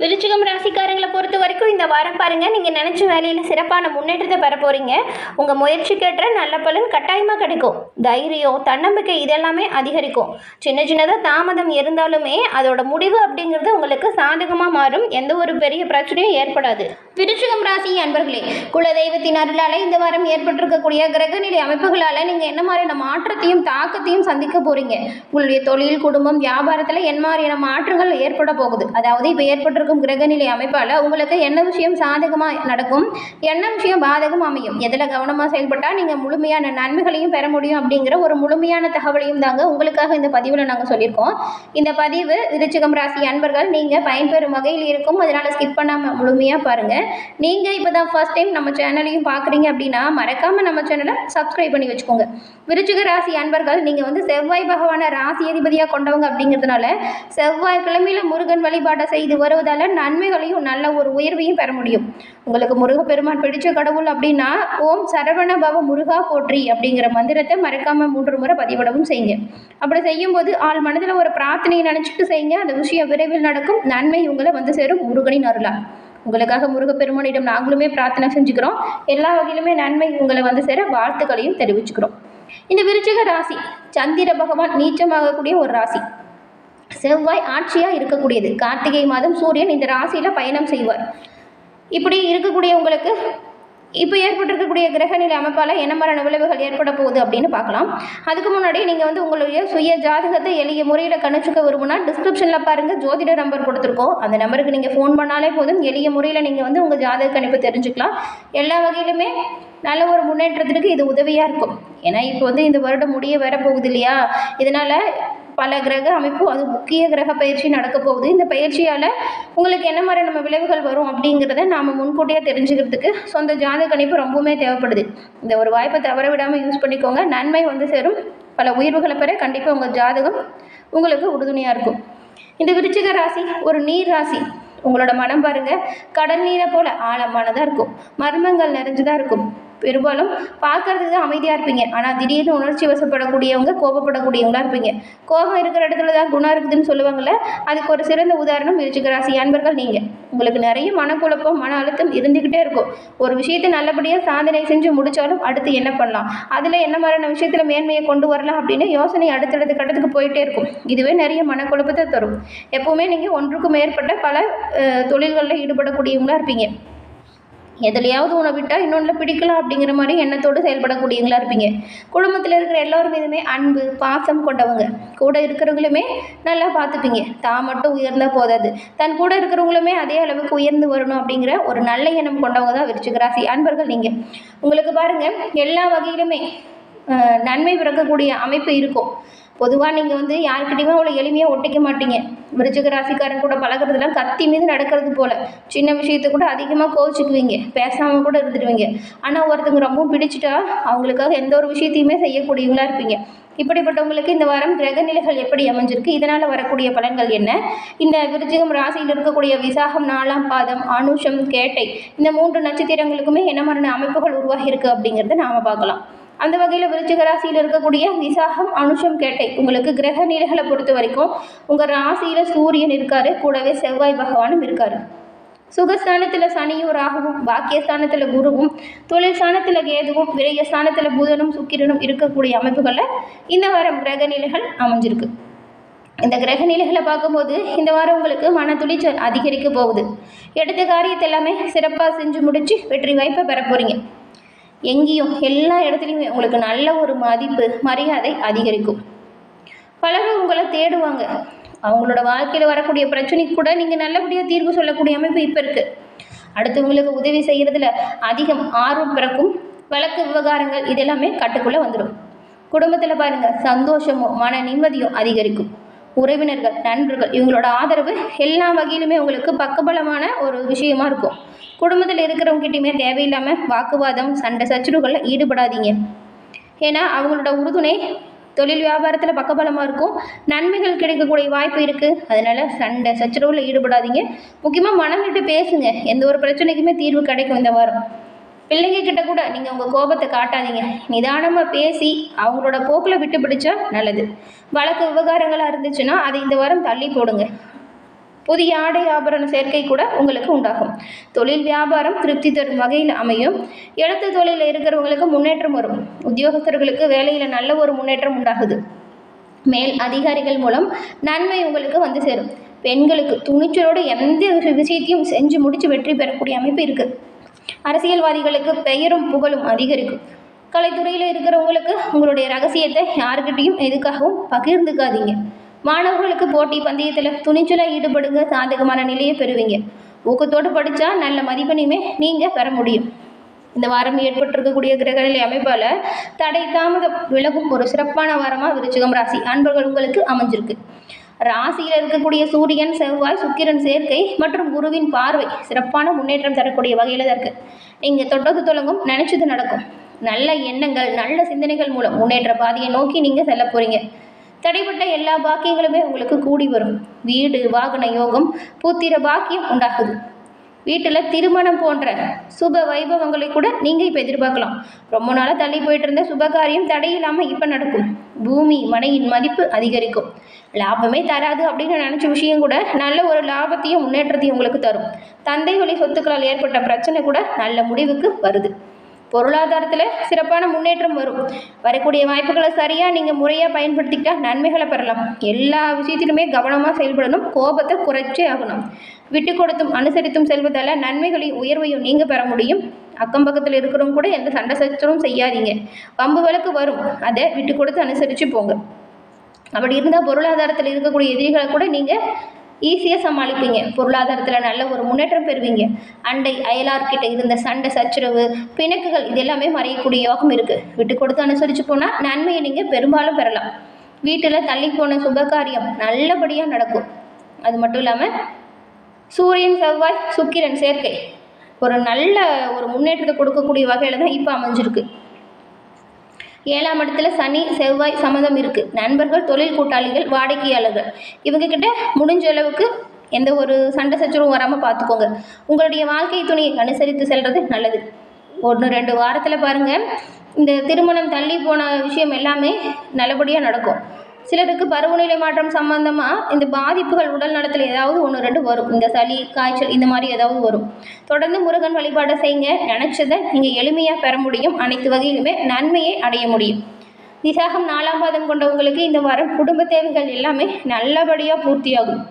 விருச்சிகம் ராசிக்காரங்களை பொறுத்த வரைக்கும் இந்த வாரம் பாருங்கள், நீங்கள் நினச்ச வேலையில் சிறப்பான முன்னேற்றத்தை பெற போகிறீங்க. உங்கள் முயற்சிக்கேற்ற நல்ல பலன் கட்டாயமாக கிடைக்கும். தைரியம், தன்னம்பிக்கை இதெல்லாமே அதிகரிக்கும். சின்ன சின்னதாக தாமதம் இருந்தாலுமே அதோட முடிவு அப்படிங்கிறது உங்களுக்கு சாதகமாக மாறும். எந்த ஒரு பெரிய பிரச்சனையும் ஏற்படாது. விருச்சிகம் ராசி அன்பர்களே, குலதெய்வத்தின் அருளால் இந்த வாரம் ஏற்பட்டிருக்கக்கூடிய கிரகநிலை அமைப்புகளால் நீங்கள் என்ன மாதிரியான மாற்றத்தையும் தாக்கத்தையும் சந்திக்க போகிறீங்க. உங்களுடைய தொழில், குடும்பம், வியாபாரத்தில் என்ன மாதிரியான மாற்றங்கள் ஏற்பட போகுது. அதாவது இப்போ ஏற்பட்டிருக்கும் கிரகநிலை அமைப்பால் உங்களுக்கு என்ன விஷயம் சாதகமாக நடக்கும், என்ன விஷயம் பாதகம் அமையும், எதில் கவனமாக செயல்பட்டால் நீங்கள் முழுமையான நன்மைகளையும் பெற முடியும் அப்படிங்கிற ஒரு முழுமையான தகவலையும் தாங்க உங்களுக்காக இந்த பதிவில் நாங்கள் சொல்லியிருக்கோம். இந்த பதிவு விருச்சிகம் ராசி அன்பர்கள் நீங்கள் பயன்பெறும் வகையில் இருக்கும். அதனால் ஸ்கிப் பண்ணாமல் முழுமையாக பாருங்கள். நீங்கள் இப்போ தான் ஃபர்ஸ்ட் டைம் நம்ம சேனலையும் பார்க்குறீங்க அப்படின்னா மறக்காமல் நம்ம சேனலை சப்ஸ்கிரைப் பண்ணி வச்சுக்கோங்க. விருச்சிக ராசி அன்பர்கள் நீங்கள் வந்து செவ்வாய் பகவான ராசி அதிபதியாக கொண்டவங்க அப்படிங்கிறதுனால செவ்வாய்க்கிழமையில் முருகன் வழிபாட்டை செய்து வருவதால் நன்மைகளையும் நல்ல ஒரு உயர்வையும் பெற முடியும். உங்களுக்கு முருகப்பெருமான் பிடிச்ச கடவுள் அப்படின்னா ஓம் சரவண பவ முருகா போற்றி அப்படிங்கிற மந்திரத்தை மறக்காமல் 3 முறை பதிவிடவும் செய்யுங்க. அப்படி செய்யும்போது ஆள் மனதில் ஒரு பிரார்த்தனையை நினச்சிட்டு செய்யுங்க. அந்த விஷயம் விரைவில் நடக்கும். நன்மை உங்களை வந்து சேரும். முருகனின் அருளால் உங்களுக்காக முருகப்பெருமானிடம் நாங்களுமே பிரார்த்தனை செஞ்சுக்கிறோம். எல்லா வகையிலுமே நன்மை உங்களை வந்து சேர வாழ்த்துக்களையும் தெரிவிச்சுக்கிறோம். இந்த விருச்சிக ராசி சந்திர பகவான் நீச்சமாகக்கூடிய ஒரு ராசி. செவ்வாய் ஆட்சியாக இருக்கக்கூடியது. கார்த்திகை மாதம் சூரியன் இந்த ராசியில் பயணம் செய்வார். இப்படி இருக்கக்கூடிய உங்களுக்கு இப்போ ஏற்பட்டிருக்கக்கூடிய கிரகநிலை அமைப்பால் என்ன மாதிரியான விளைவுகள் ஏற்பட போகுது அப்படின்னு பார்க்கலாம். அதுக்கு முன்னாடி நீங்கள் வந்து உங்களுடைய சுய ஜாதகத்தை எளிய முறையில் கணிச்சுக்க விரும்புனா டிஸ்கிரிப்ஷனில் பாருங்கள், ஜோதிட நம்பர் கொடுத்துருக்கோம். அந்த நம்பருக்கு நீங்கள் ஃபோன் பண்ணாலே போதும். எளிய முறையில் நீங்கள் வந்து உங்கள் ஜாதக கணிப்பு தெரிஞ்சுக்கலாம். எல்லா வகையிலுமே நல்ல ஒரு முன்னேற்றத்திற்கு இது உதவியாக இருக்கும். ஏன்னா இப்போ வந்து இந்த வருடம் முடிய வரப்போகுது இல்லையா, இதனால் பல கிரக அமைப்பு, அது முக்கிய கிரக பயிற்சி நடக்க போகுது. இந்த பயிற்சியால் உங்களுக்கு என்ன மாதிரி நம்ம விளைவுகள் வரும் அப்படிங்கிறத நாம் முன்கூட்டியாக தெரிஞ்சுக்கிறதுக்கு சொந்த ஜாதக கணிப்பு ரொம்பவுமே தேவைப்படுது. இந்த ஒரு வாய்ப்பை தவற விடாமல் யூஸ் பண்ணிக்கோங்க. நன்மை வந்து சேரும். பல உயர்வுகளை பெற கண்டிப்பாக உங்கள் ஜாதகம் உங்களுக்கு உறுதுணையாக இருக்கும். இந்த விருச்சிக ராசி ஒரு நீர் ராசி. உங்களோட மனம் பாருங்கள், கடல் நீரை போல் ஆழமானதாக இருக்கும். மர்மங்கள் நிறைஞ்சதாக இருக்கும். பெரும்பாலும் பார்க்கறதுக்கு தான் அமைதியாக இருப்பீங்க. ஆனால் திடீர்னு உணர்ச்சி வசப்படக்கூடியவங்க, கோபப்படக்கூடியவங்களா இருப்பீங்க. கோபம் இருக்கிற இடத்துல தான் குணம் இருக்குதுன்னு சொல்லுவாங்கள்ல, அதுக்கு ஒரு சிறந்த உதாரணம் விருச்சிக ராசி அன்பர்கள் நீங்கள். உங்களுக்கு நிறைய மனக்குழப்பம், மன அழுத்தம் இருந்துக்கிட்டே இருக்கும். ஒரு விஷயத்தை நல்லபடியாக சாதனை செஞ்சு முடித்தாலும் அடுத்து என்ன பண்ணலாம், அதில் என்ன மாதிரியான விஷயத்தில் மேன்மையை கொண்டு வரலாம் அப்படின்னு யோசனை அடுத்தடுத்த கட்டத்துக்கு போயிட்டே இருக்கும். இதுவே நிறைய மனக்குழப்பத்தை தரும். எப்போவுமே நீங்கள் ஒன்றுக்கும் மேற்பட்ட பல தொழில்களில் ஈடுபடக்கூடியவங்களா இருப்பீங்க. எதுலையாவது ஒன்று விட்டால் இன்னொன்றில் பிடிக்கலாம் அப்படிங்கிற மாதிரி எண்ணத்தோடு செயல்படக்கூடியவங்களா இருப்பீங்க. குடும்பத்தில் இருக்கிற எல்லோரும் மீதுமே அன்பு, பாசம் கொண்டவங்க. கூட இருக்கிறவங்களுமே நல்லா பார்த்துப்பீங்க. தான் மட்டும் உயர்ந்தால் போதாது, தன் கூட இருக்கிறவங்களுமே அதே அளவுக்கு உயர்ந்து வரணும் அப்படிங்கிற ஒரு நல்ல எண்ணம் கொண்டவங்க தான் விருச்சிக ராசி அன்பர்கள் நீங்கள். உங்களுக்கு பாருங்கள், எல்லா வகையிலுமே நன்மை பிறக்கக்கூடிய அமைப்பு இருக்கும். பொதுவாக நீங்கள் வந்து யாருக்கிட்டையுமே அவ்வளோ எளிமையாக ஒட்டிக்க மாட்டீங்க. விருச்சிக ராசிக்காரன் கூட பழகிறதுலாம் கத்தி மீது நடக்கிறது போல். சின்ன விஷயத்தை கூட அதிகமாக கோவிச்சுக்குவீங்க, பேசாமல் கூட இருந்துடுவீங்க. ஆனால் ஒருத்தங்க ரொம்பவும் பிடிச்சிட்டா அவங்களுக்காக எந்த ஒரு விஷயத்தையுமே செய்யக்கூடியவங்களா இருப்பீங்க. இப்படிப்பட்டவங்களுக்கு இந்த வாரம் கிரகநிலைகள் எப்படி அமைஞ்சிருக்கு, இதனால் வரக்கூடிய பலன்கள் என்ன, இந்த விருச்சிகம் ராசியில் இருக்கக்கூடிய விசாகம், 4ஆம் பாதம், அனுஷம், கேட்டை இந்த 3 நட்சத்திரங்களுக்குமே என்ன மாதிரியான அமைப்புகள் உருவாகி இருக்குது அப்படிங்கிறத நாம் பார்க்கலாம். அந்த வகையில் விருச்சிக ராசியில் இருக்கக்கூடிய விசாகம், அனுஷம், கேட்டை உங்களுக்கு கிரக நிலைகளை பொறுத்த வரைக்கும் உங்கள் ராசியில் சூரியன் இருக்கார், கூடவே செவ்வாய் பகவானும் இருக்கார். சுகஸ்தானத்தில் சனியும் ராகுவும், பாக்கியஸ்தானத்தில் குருவும், தொழில் ஸ்தானத்தில் கேதுவும், விரயஸ்தானத்தில் புதனும் சுக்கிரனும் இருக்கக்கூடிய அமைப்புகளில் இந்த வாரம் கிரக நிலைகள் அமைஞ்சிருக்கு. இந்த கிரக நிலைகளை பார்க்கும்போது இந்த வாரம் உங்களுக்கு மன துளிச்சல் அதிகரிக்க போகுது. எடுத்த காரியத்தை எல்லாமே சிறப்பாக செஞ்சு முடித்து வெற்றி வாய்ப்பை பெற போகிறீங்க. எங்கேயும் எல்லா இடத்துலையுமே உங்களுக்கு நல்ல ஒரு மதிப்பு, மரியாதை அதிகரிக்கும். பலரும் உங்களை தேடுவாங்க. அவங்களோட வாழ்க்கையில் வரக்கூடிய பிரச்சனைக்கு கூட நீங்கள் நல்லபடியாக தீர்வு சொல்லக்கூடிய அமைப்பு இப்போ இருக்குது. அடுத்தவங்களுக்கு உதவி செய்கிறதுல அதிகம் ஆர்வம் பிறக்கும். வழக்கு விவகாரங்கள் இதெல்லாமே கட்டுக்குள்ளே வந்துடும். குடும்பத்தில் பாருங்கள், சந்தோஷமும் மன நிம்மதியும் அதிகரிக்கும். உறவினர்கள், நண்பர்கள் இவங்களோட ஆதரவு எல்லா வகையிலுமே உங்களுக்கு பக்கபலமான ஒரு விஷயமா இருக்கும். குடும்பத்தில் இருக்கிறவங்ககிட்டையுமே தேவையில்லாமல் வாக்குவாதம், சண்டை சச்சரவுகளில் ஈடுபடாதீங்க. ஏன்னா அவங்களோட உறுதுணை தொழில் வியாபாரத்தில் பக்கபலமாக இருக்கும். நன்மைகள் கிடைக்கக்கூடிய வாய்ப்பு இருக்குது. அதனால் சண்டை சச்சரவில் ஈடுபடாதீங்க. முக்கியமாக மனம் விட்டு பேசுங்க. எந்த ஒரு பிரச்சனைக்குமே தீர்வு கிடைக்கும் இந்த வாரம். பிள்ளைங்க கிட்ட கூட நீங்கள் உங்கள் கோபத்தை காட்டாதீங்க. நிதானமாக பேசி அவங்களோட போக்கில் விட்டு பிடிச்சா நல்லது. வழக்கு விவகாரங்களாக இருந்துச்சுன்னா அதை இந்த வாரம் தள்ளி போடுங்க. புதிய ஆடை ஆபரண சேர்க்கை கூட உங்களுக்கு உண்டாகும். தொழில் வியாபாரம் திருப்தி தரும் வகையில் அமையும். எழுத்து தொழிலில் இருக்கிறவங்களுக்கு முன்னேற்றம் வரும். உத்தியோகஸ்தர்களுக்கு வேலையில் நல்ல ஒரு முன்னேற்றம் உண்டாகுது. மேல் அதிகாரிகள் மூலம் நன்மை உங்களுக்கு வந்து சேரும். பெண்களுக்கு துணிச்சலோடு எந்த விஷயத்தையும் செஞ்சு முடித்து வெற்றி பெறக்கூடிய அமைப்பு இருக்குது. அரசியல்வாதிகளுக்கு பெயரும் புகழும் அதிகரிக்கும். கலைத்துறையில் இருக்கிறவங்களுக்கு உங்களுடைய ரகசியத்தை யாருக்கிட்டையும் எதுக்காகவும் பகிர்ந்துக்காதீங்க. மாணவர்களுக்கு போட்டி பந்தயத்தில் துணிச்சலாக ஈடுபடுங்க, சாதகமான நிலையை பெறுவீங்க. ஊக்கத்தோடு படித்தா நல்ல மதிப்பெண்ணுமே நீங்கள் பெற முடியும். இந்த வாரம் ஏற்பட்டிருக்கக்கூடிய கிரகநிலை அமைப்பால் தடை தாமதம் விலகும் ஒரு சிறப்பான வாரமாக விருச்சிகம் ராசி அன்பர்கள் உங்களுக்கு அமைஞ்சிருக்கு. ராசியில் இருக்கக்கூடிய சூரியன், செவ்வாய், சுக்கிரன் சேர்க்கை மற்றும் குருவின் பார்வை சிறப்பான முன்னேற்றம் தரக்கூடிய வகையில் தான் இருக்குது. நீங்கள் தொட்டது தொடங்கும், நினச்சது நடக்கும். நல்ல எண்ணங்கள், நல்ல சிந்தனைகள் மூலம் முன்னேற்ற பாதையை நோக்கி நீங்கள் செல்ல போகிறீங்க. தடைப்பட்ட எல்லா பாக்கியங்களுமே உங்களுக்கு கூடி வரும். வீடு வாகன யோகம், புத்திர பாக்கியம் உண்டாகுது. வீட்டில் திருமணம் போன்ற சுப வைபவங்களை கூட நீங்கள் இப்போ எதிர்பார்க்கலாம். ரொம்ப நாளாக தள்ளி போயிட்டு இருந்த சுபகாரியம் தடையில்லாமல் இப்போ நடக்கும். பூமி மனையின் மதிப்பு அதிகரிக்கும். லாபமே தராது அப்படின்னு நினச்ச விஷயம் கூட நல்ல ஒரு லாபத்தையும் முன்னேற்றத்தையும் உங்களுக்கு தரும். தந்தை வழி சொத்துக்களால் ஏற்பட்ட பிரச்சனை கூட நல்ல முடிவுக்கு வருது. பொருளாதாரத்தில் சிறப்பான முன்னேற்றம் வரும். வரக்கூடிய வாய்ப்புகளை சரியாக நீங்கள் முறையாக பயன்படுத்திக்கிட்டா நன்மைகளை பெறலாம். எல்லா விஷயத்திலுமே கவனமாக செயல்படணும். கோபத்தை குறைச்சே ஆகணும். விட்டு கொடுத்தும் அனுசரித்தும் செல்வதால் நன்மைகளையும் உயர்வையும் நீங்கள் பெற முடியும். அக்கம் பக்கத்தில் இருக்கிறவங்க கூட எந்த சண்டை சச்சரவும் செய்யாதீங்க. வம்பு வழக்கு வரும், அதை விட்டு கொடுத்து அனுசரித்து போங்க. அப்படி இருந்தால் பொருளாதாரத்தில் இருக்கக்கூடிய எதிரிகளை கூட நீங்கள் ஈஸியாக சமாளிப்பீங்க. பொருளாதாரத்தில் நல்ல ஒரு முன்னேற்றம் பெறுவீங்க. அண்டை அயலார்கிட்ட இருந்த சண்டை சச்சரவு பிணக்குகள் இதெல்லாமே மறையக்கூடிய யோகம் இருக்குது. விட்டு கொடுத்து அனுசரித்து போனால் நன்மையை நீங்கள் பெரும்பாலும் பெறலாம். வீட்டில் தள்ளி போன சுபகாரியம் நல்லபடியாக நடக்கும். அது மட்டும் இல்லாமல் சூரியன், செவ்வாய், சுக்கிரன் சேர்க்கை ஒரு நல்ல ஒரு முன்னேற்றத்தை கொடுக்கக்கூடிய வகையில் தான் இப்போ அமைஞ்சிருக்கு. 7ஆம் இடத்துல சனி செவ்வாய் சம்மதம் இருக்குது. நண்பர்கள், தொழில் கூட்டாளிகள், வாடிக்கையாளர்கள் இவங்கக்கிட்ட முடிஞ்ச அளவுக்கு எந்த ஒரு சண்டை சச்சரவும் வராமல் பார்த்துக்கோங்க. உங்களுடைய வாழ்க்கை துணையை அனுசரித்து செல்வது நல்லது. 1-2 வாரத்தில் பாருங்கள், இந்த திருமணம் தள்ளி போன விஷயம் எல்லாமே நல்லபடியாக நடக்கும். சிலருக்கு பருவநிலை மாற்றம் சம்பந்தமாக இந்த பாதிப்புகள் உடல் நலத்தில் ஏதாவது 1-2 வரும். இந்த சளி, காய்ச்சல் இந்த மாதிரி ஏதாவது வரும். தொடர்ந்து முருகன் வழிபாடை செய்யுங்க. நினச்சதை நீங்கள் எளிமையாக பெற முடியும். அனைத்து வகையிலுமே நன்மையை அடைய முடியும். விசாகம் 4ஆம் பாதம் கொண்டவங்களுக்கு இந்த வாரம் குடும்ப தேவைகள் எல்லாமே நல்லபடியாக பூர்த்தியாகும்.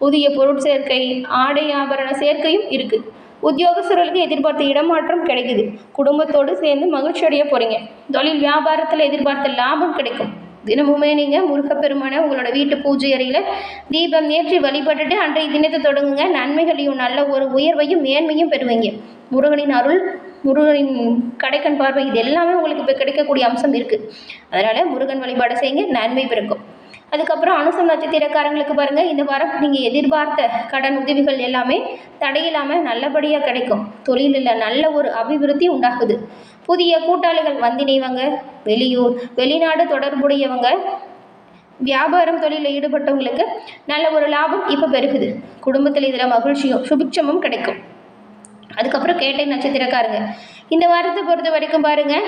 புதிய பொருள் சேர்க்கை, ஆடை ஆபரண சேர்க்கையும் இருக்குது. உத்தியோகஸ்தர்களுக்கு எதிர்பார்த்த இடமாற்றம் கிடைக்குது. குடும்பத்தோடு சேர்ந்து மகிழ்ச்சி அடைய போகிறீங்க. தொழில் வியாபாரத்தில் எதிர்பார்த்த லாபம் கிடைக்கும். தினமுமே நீங்கள் முருகப்பெருமான உங்களோட வீட்டு பூஜை அறையில் தீபம் ஏற்றி வழிபட்டுட்டு அன்றைய தினத்தை தொடங்குங்க. நன்மைகளையும் நல்ல ஒரு உயர்வையும் மேன்மையும் பெறுவீங்க. முருகனின் அருள், முருகனின் கடைக்கண் பார்வை இது எல்லாமே உங்களுக்கு இப்போ கிடைக்கக்கூடிய அம்சம் இருக்குது. அதனால் முருகன் வழிபாடு செய்யுங்க, நன்மை பிறக்கும். அதுக்கப்புறம் அனுசம் நட்சத்திரக்காரங்களுக்கு பாருங்கள், இந்த வாரம் நீங்கள் எதிர்பார்த்த கடன் உதவிகள் எல்லாமே தடையில்லாமல் நல்லபடியாக கிடைக்கும். தொழிலில் நல்ல ஒரு அபிவிருத்தி உண்டாகுது. புதிய கூட்டாளிகள் வந்திணைவங்க, வெளியூர் வெளிநாடு தொடர்புடையவங்க, வியாபாரம் தொழிலில் ஈடுபட்டவங்களுக்கு நல்ல ஒரு லாபம் இப்போ பெருகுது. குடும்பத்தில் இதில் மகிழ்ச்சியும் சுபிட்சமும் கிடைக்கும். அதுக்கப்புறம் கேட்டை நட்சத்திரக்காரங்க இந்த வாரத்தை பொறுத்த வரைக்கும் பாருங்கள்,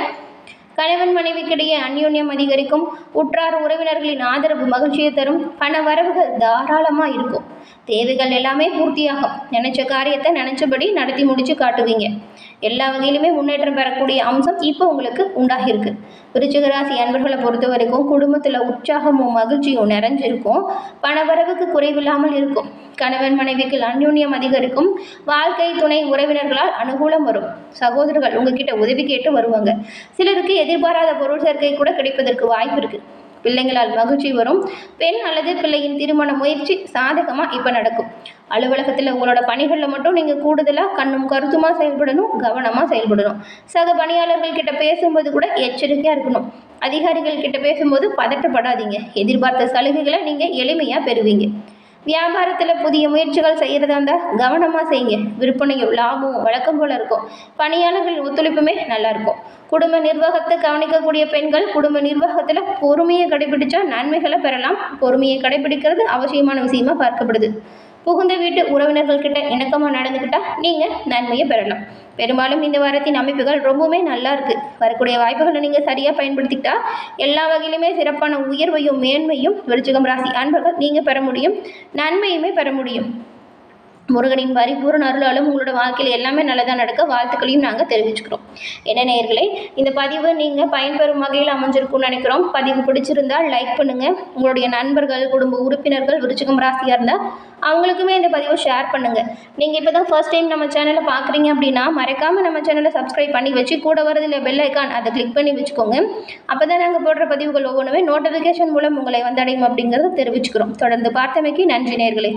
கணவன் மனைவிக்கிடையே அந்யோன்யம் அதிகரிக்கும். உற்றார் உறவினர்களின் ஆதரவு மகிழ்ச்சியை தரும். பண வரவுகள் தாராளமாக இருக்கும். தேவைகள் எல்லாமே பூர்த்தியாகும். நினைச்ச காரியத்தை நினைச்சபடி நடத்தி முடிச்சு காட்டுவீங்க. எல்லா வகையிலுமே முன்னேற்றம் பெறக்கூடிய அம்சம் இப்போ உங்களுக்கு உண்டாகிருக்கு. விருச்சிக ராசி அன்பர்களை பொறுத்த வரைக்கும் குடும்பத்தில் உற்சாகமும் மகிழ்ச்சியும் நிறைஞ்சிருக்கும். பணவரவுக்கு குறைவில்லாமல் இருக்கும். கணவன் மனைவிக்கு அந்யோன்யம் அதிகரிக்கும். வாழ்க்கை துணை உறவினர்களால் அனுகூலம் வரும். சகோதரர்கள் உங்ககிட்ட உதவி கேட்டு வருவாங்க. சிலருக்கு எதிர்பாராத பொருள் சேர்க்கை கூட கிடைப்பதற்கு வாய்ப்பு இருக்குது. பிள்ளைங்களால் மகிழ்ச்சி வரும். பெண் அல்லது பிள்ளையின் திருமண முயற்சி சாதகமாக இப்போ நடக்கும். அலுவலகத்தில் உங்களோட பணிகளில் மட்டும் நீங்கள் கூடுதலாக கண்ணும் கருத்துமாக செயல்படணும், கவனமாக செயல்படணும். சக பணியாளர்கள் கிட்ட பேசும்போது கூட எச்சரிக்கையாக இருக்கணும். அதிகாரிகள் கிட்ட பேசும்போது பதட்டப்படாதீங்க. எதிர்பார்த்த சலுகைகளை நீங்கள் எளிமையாக பெறுவீங்க. வியாபாரத்தில் புதிய முயற்சிகள் செய்கிறதா இருந்தால் கவனமாக செய்யுங்க. விற்பனையும் லாபமும் வழக்கம் போல் இருக்கும். பணியாளர்களின் ஒத்துழைப்புமே நல்லாயிருக்கும். குடும்ப நிர்வாகத்தை கவனிக்கக்கூடிய பெண்கள் குடும்ப நிர்வாகத்தில் பொறுமையை கடைபிடிச்சா நன்மைகளை பெறலாம். பொறுமையை கடைபிடிக்கிறது அவசியமான விஷயமா பார்க்கப்படுது. புகுந்த வீட்டு உறவினர்கள்கிட்ட இணக்கமாக நடந்துக்கிட்டால் நீங்கள் நன்மையை பெறலாம். பெரும்பாலும் இந்த வாரத்தின் அமைப்புகள் ரொம்பவுமே நல்லா இருக்குது. வரக்கூடிய வாய்ப்புகளை நீங்கள் சரியாக பயன்படுத்திக்கிட்டால் எல்லா வகையிலுமே சிறப்பான உயர்வையும் மேன்மையும் விருச்சிகம் ராசி அன்பர்கள் நீங்கள் பெற முடியும். நன்மையுமே பெற முடியும். முருகனின் பரிபூரண அருளாலும் உங்களோட வாழ்க்கையில் எல்லாமே நல்லதாக நடக்க வாழ்த்துக்களையும் நாங்கள் தெரிவிச்சுக்கிறோம். என்ன நேயர்களே, இந்த பதிவு நீங்கள் பயன்பெறும் வகையில் அமைஞ்சிருக்கும்னு நினைக்கிறோம். பதிவு பிடிச்சிருந்தால் லைக் பண்ணுங்கள். உங்களுடைய நண்பர்கள், குடும்ப உறுப்பினர்கள் விருச்சிகம் ராசியாக இருந்தால் அவங்களுக்குமே இந்த பதிவை ஷேர் பண்ணுங்கள். நீங்கள் இப்போ தான் ஃபர்ஸ்ட் டைம் நம்ம சேனலை பார்க்குறீங்க அப்படின்னா மறக்காமல் நம்ம சேனலை சப்ஸ்கிரைப் பண்ணி வச்சு கூட வரதில்லை பெல் ஐக்கான் அதை கிளிக் பண்ணி வச்சுக்கோங்க. அப்போ தான் நாங்கள் போடுற பதிவுகள் ஒவ்வொன்றுமே நோட்டிஃபிகேஷன் மூலம் உங்களை வந்தடையும் அப்படிங்கிறத தெரிவிச்சுக்கிறோம். தொடர்ந்து பார்த்தமைக்கு நன்றி நேயர்களே.